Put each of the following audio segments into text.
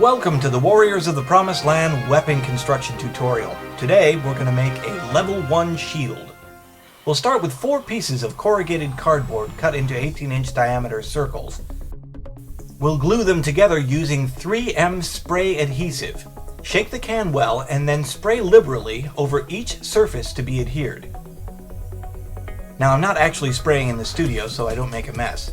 Welcome to the Warriors of the Promised Land weapon construction tutorial. Today we're going to make a level 1 shield. We'll start with 4 pieces of corrugated cardboard cut into 18-inch diameter circles. We'll glue them together using 3M spray adhesive. Shake the can well and then spray liberally over each surface to be adhered. Now I'm not actually spraying in the studio so I don't make a mess.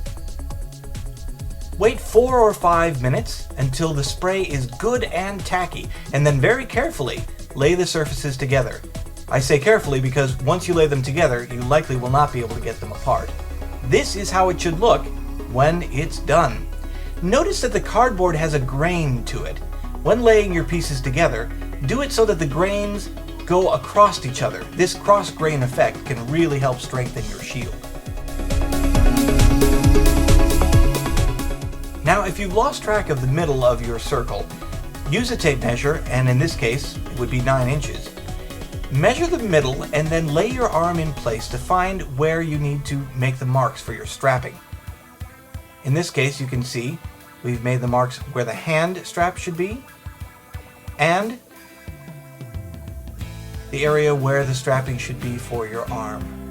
Wait 4 or 5 minutes until the spray is good and tacky, and then very carefully lay the surfaces together. I say carefully because once you lay them together, you likely will not be able to get them apart. This is how it should look when it's done. Notice that the cardboard has a grain to it. When laying your pieces together, do it so that the grains go across each other. This cross-grain effect can really help strengthen your shield. Now, if you've lost track of the middle of your circle, use a tape measure, and in this case, it would be 9 inches. Measure the middle and then lay your arm in place to find where you need to make the marks for your strapping. In this case, you can see we've made the marks where the hand strap should be, and the area where the strapping should be for your arm.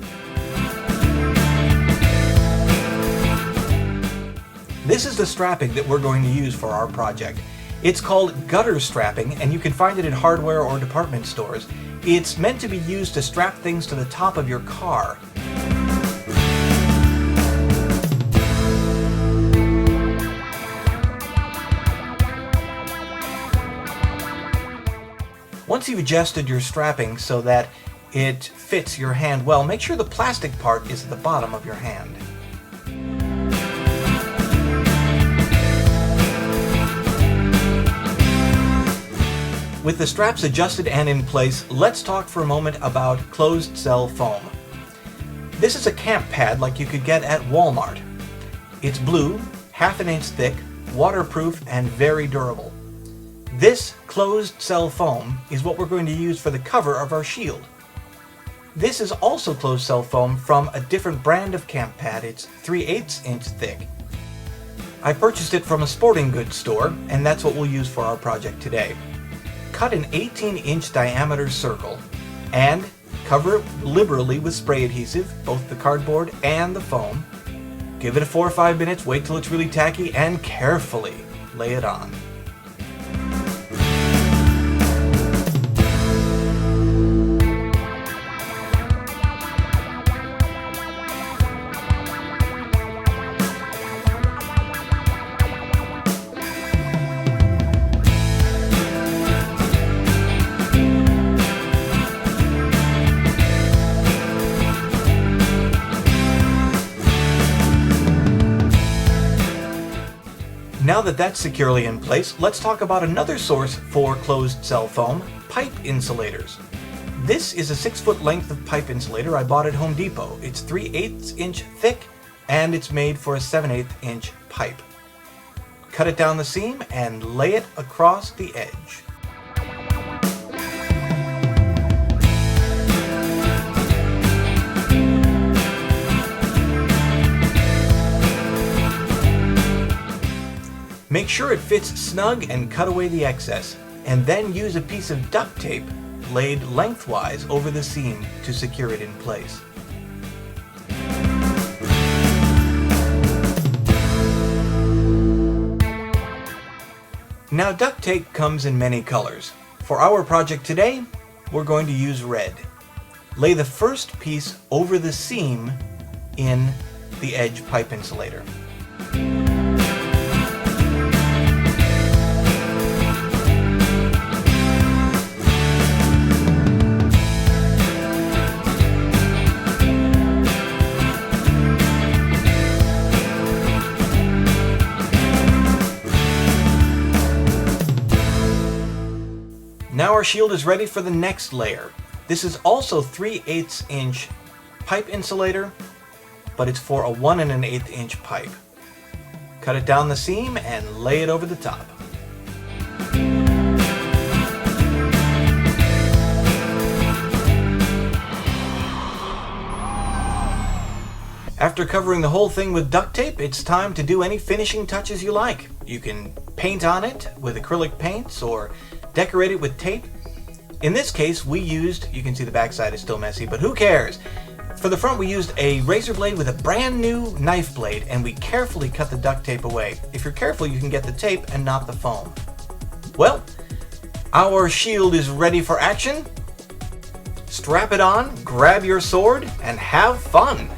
This is the strapping that we're going to use for our project. It's called gutter strapping, and you can find it in hardware or department stores. It's meant to be used to strap things to the top of your car. Once you've adjusted your strapping so that it fits your hand well, make sure the plastic part is at the bottom of your hand. With the straps adjusted and in place, let's talk for a moment about closed cell foam. This is a camp pad like you could get at Walmart. It's blue, half an inch thick, waterproof, and very durable. This closed cell foam is what we're going to use for the cover of our shield. This is also closed cell foam from a different brand of camp pad. It's 3/8 inch thick. I purchased it from a sporting goods store, and that's what we'll use for our project today. Cut an 18-inch diameter circle and cover it liberally with spray adhesive, both the cardboard and the foam. Give it 4 or 5 minutes, wait till it's really tacky, and carefully lay it on. Now that that's securely in place, let's talk about another source for closed cell foam, pipe insulators. This is a 6-foot length of pipe insulator I bought at Home Depot. It's 3/8 inch thick and it's made for a 7/8 inch pipe. Cut it down the seam and lay it across the edge. Make sure it fits snug and cut away the excess, and then use a piece of duct tape laid lengthwise over the seam to secure it in place. Now, duct tape comes in many colors. For our project today, we're going to use red. Lay the first piece over the seam in the edge pipe insulator. Now our shield is ready for the next layer. This is also 3/8 inch pipe insulator, but it's for a 1 1/8 inch pipe. Cut it down the seam and lay it over the top. After covering the whole thing with duct tape, it's time to do any finishing touches you like. You can paint on it with acrylic paints or decorate it with tape. In this case, you can see the backside is still messy, but who cares? For the front, we used a razor blade with a brand new knife blade, and we carefully cut the duct tape away. If you're careful, you can get the tape and not the foam. Well, our shield is ready for action. Strap it on, grab your sword, and have fun!